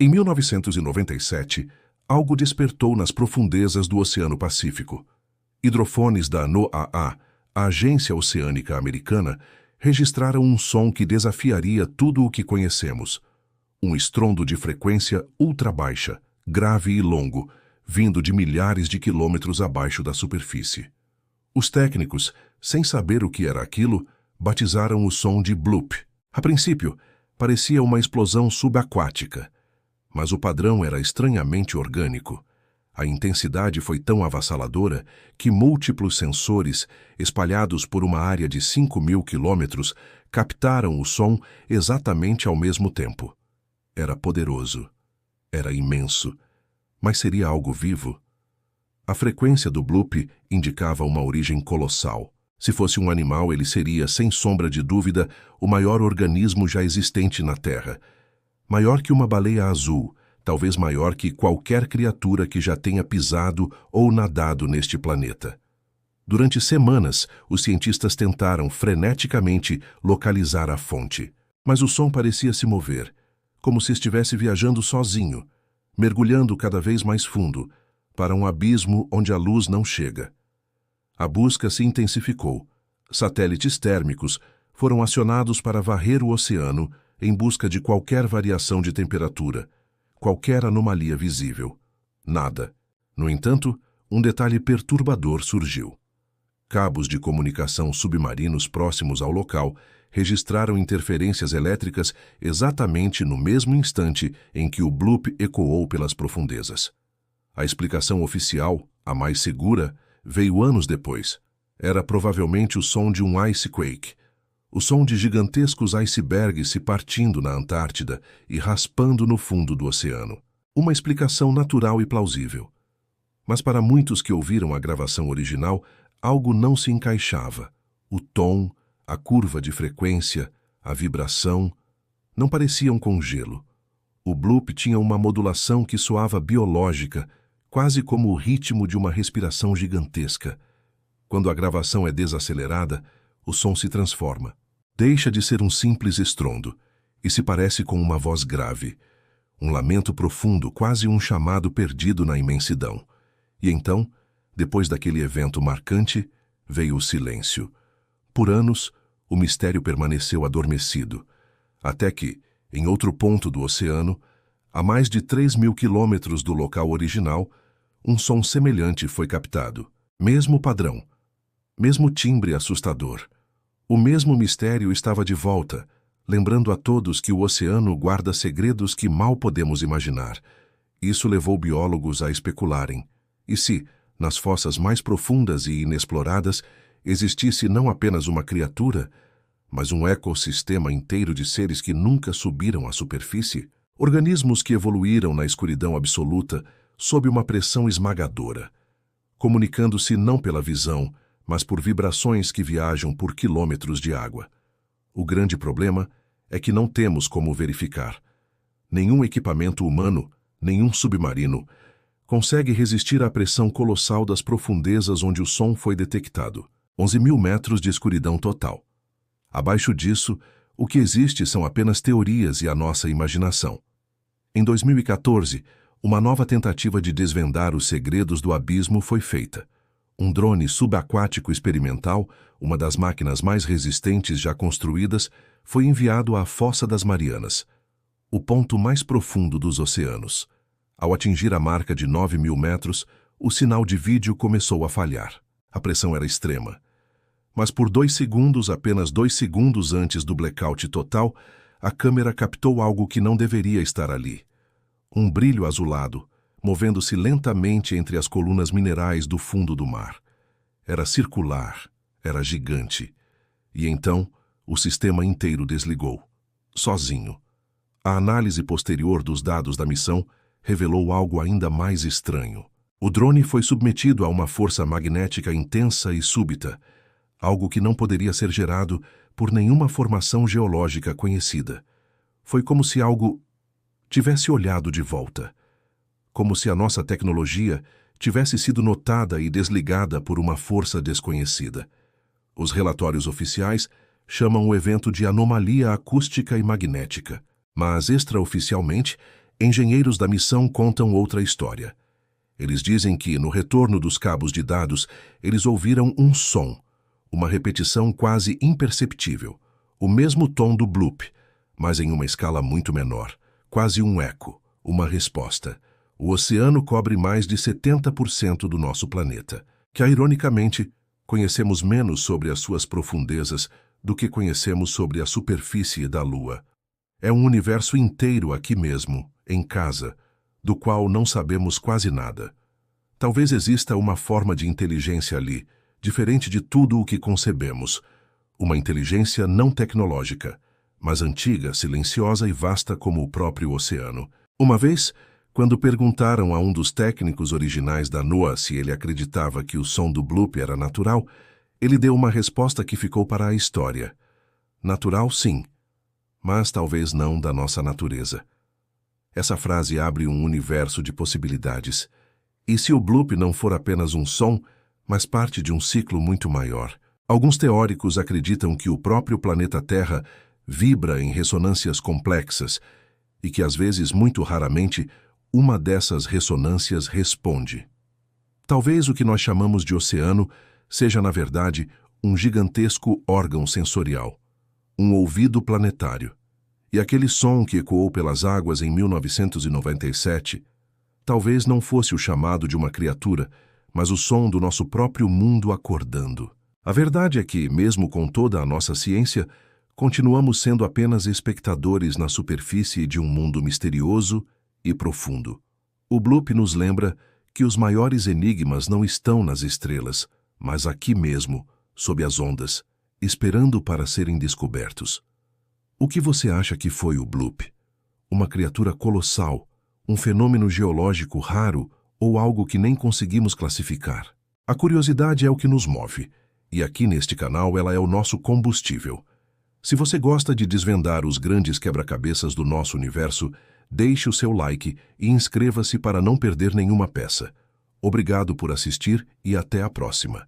Em 1997, algo despertou nas profundezas do Oceano Pacífico. Hidrofones da NOAA, a Agência Oceânica Americana, registraram um som que desafiaria tudo o que conhecemos. Um estrondo de frequência ultra baixa, grave e longo, vindo de milhares de quilômetros abaixo da superfície. Os técnicos, sem saber o que era aquilo, batizaram o som de bloop. A princípio, parecia uma explosão subaquática, mas o padrão era estranhamente orgânico. A intensidade foi tão avassaladora que múltiplos sensores, espalhados por uma área de 5.000 quilômetros, captaram o som exatamente ao mesmo tempo. Era poderoso. Era imenso. Mas seria algo vivo? A frequência do bloop indicava uma origem colossal. Se fosse um animal, ele seria, sem sombra de dúvida, o maior organismo já existente na Terra. Maior que uma baleia azul, talvez maior que qualquer criatura que já tenha pisado ou nadado neste planeta. Durante semanas, os cientistas tentaram freneticamente localizar a fonte. Mas o som parecia se mover, como se estivesse viajando sozinho, mergulhando cada vez mais fundo, para um abismo onde a luz não chega. A busca se intensificou. Satélites térmicos foram acionados para varrer o oceano em busca de qualquer variação de temperatura, qualquer anomalia visível. Nada. No entanto, um detalhe perturbador surgiu. Cabos de comunicação submarinos próximos ao local registraram interferências elétricas exatamente no mesmo instante em que o bloop ecoou pelas profundezas. A explicação oficial, a mais segura, veio anos depois. Era provavelmente o som de um icequake, o som de gigantescos icebergs se partindo na Antártida e raspando no fundo do oceano. Uma explicação natural e plausível. Mas para muitos que ouviram a gravação original, algo não se encaixava. O tom, a curva de frequência, a vibração, não pareciam com gelo. O bloop tinha uma modulação que soava biológica, quase como o ritmo de uma respiração gigantesca. Quando a gravação é desacelerada, o som se transforma. Deixa de ser um simples estrondo e se parece com uma voz grave, um lamento profundo, quase um chamado perdido na imensidão. E então, depois daquele evento marcante, veio o silêncio. Por anos, o mistério permaneceu adormecido, até que, em outro ponto do oceano, a mais de 3.000 quilômetros do local original, um som semelhante foi captado. Mesmo padrão, mesmo timbre assustador. O mesmo mistério estava de volta, lembrando a todos que o oceano guarda segredos que mal podemos imaginar. Isso levou biólogos a especularem. E se, nas fossas mais profundas e inexploradas, existisse não apenas uma criatura, mas um ecossistema inteiro de seres que nunca subiram à superfície? Organismos que evoluíram na escuridão absoluta, sob uma pressão esmagadora, comunicando-se não pela visão, mas por vibrações que viajam por quilômetros de água. O grande problema é que não temos como verificar. Nenhum equipamento humano, nenhum submarino, consegue resistir à pressão colossal das profundezas onde o som foi detectado. 11.000 metros de escuridão total. Abaixo disso, o que existe são apenas teorias e a nossa imaginação. Em 2014, uma nova tentativa de desvendar os segredos do abismo foi feita. Um drone subaquático experimental, uma das máquinas mais resistentes já construídas, foi enviado à Fossa das Marianas, o ponto mais profundo dos oceanos. Ao atingir a marca de 9.000 metros, o sinal de vídeo começou a falhar. A pressão era extrema. Mas por 2 segundos, apenas 2 segundos antes do blackout total, a câmera captou algo que não deveria estar ali. Um brilho azulado, movendo-se lentamente entre as colunas minerais do fundo do mar. Era circular, era gigante. E então, o sistema inteiro desligou, sozinho. A análise posterior dos dados da missão revelou algo ainda mais estranho. O drone foi submetido a uma força magnética intensa e súbita, algo que não poderia ser gerado por nenhuma formação geológica conhecida. Foi como se algo tivesse olhado de volta. Como se a nossa tecnologia tivesse sido notada e desligada por uma força desconhecida. Os relatórios oficiais chamam o evento de anomalia acústica e magnética, mas extraoficialmente Engenheiros da missão contam outra história. Eles dizem que, no retorno dos cabos de dados, eles ouviram um som, uma repetição quase imperceptível, o mesmo tom do bloop, mas em uma escala muito menor, quase um eco, uma resposta. O oceano cobre mais de 70% do nosso planeta, que, ironicamente, conhecemos menos sobre as suas profundezas do que conhecemos sobre a superfície da Lua. É um universo inteiro aqui mesmo, em casa, do qual não sabemos quase nada. Talvez exista uma forma de inteligência ali, diferente de tudo o que concebemos. Uma inteligência não tecnológica, mas antiga, silenciosa e vasta como o próprio oceano. Uma vez, quando perguntaram a um dos técnicos originais da NOAA se ele acreditava que o som do bloop era natural, ele deu uma resposta que ficou para a história. Natural, sim, mas talvez não da nossa natureza. Essa frase abre um universo de possibilidades. E se o bloop não for apenas um som, mas parte de um ciclo muito maior? Alguns teóricos acreditam que o próprio planeta Terra vibra em ressonâncias complexas e que, às vezes, muito raramente, uma dessas ressonâncias responde. Talvez o que nós chamamos de oceano seja, na verdade, um gigantesco órgão sensorial, um ouvido planetário. E aquele som que ecoou pelas águas em 1997 talvez não fosse o chamado de uma criatura, mas o som do nosso próprio mundo acordando. A verdade é que, mesmo com toda a nossa ciência, continuamos sendo apenas espectadores na superfície de um mundo misterioso e profundo. O bloop nos lembra que os maiores enigmas não estão nas estrelas, mas aqui mesmo, sob as ondas, esperando para serem descobertos. O que você acha que foi o bloop? Uma criatura colossal, um fenômeno geológico raro ou algo que nem conseguimos classificar? A curiosidade é o que nos move, e aqui neste canal ela é o nosso combustível. Se você gosta de desvendar os grandes quebra-cabeças do nosso universo, deixe o seu like e inscreva-se para não perder nenhuma peça. Obrigado por assistir e até a próxima.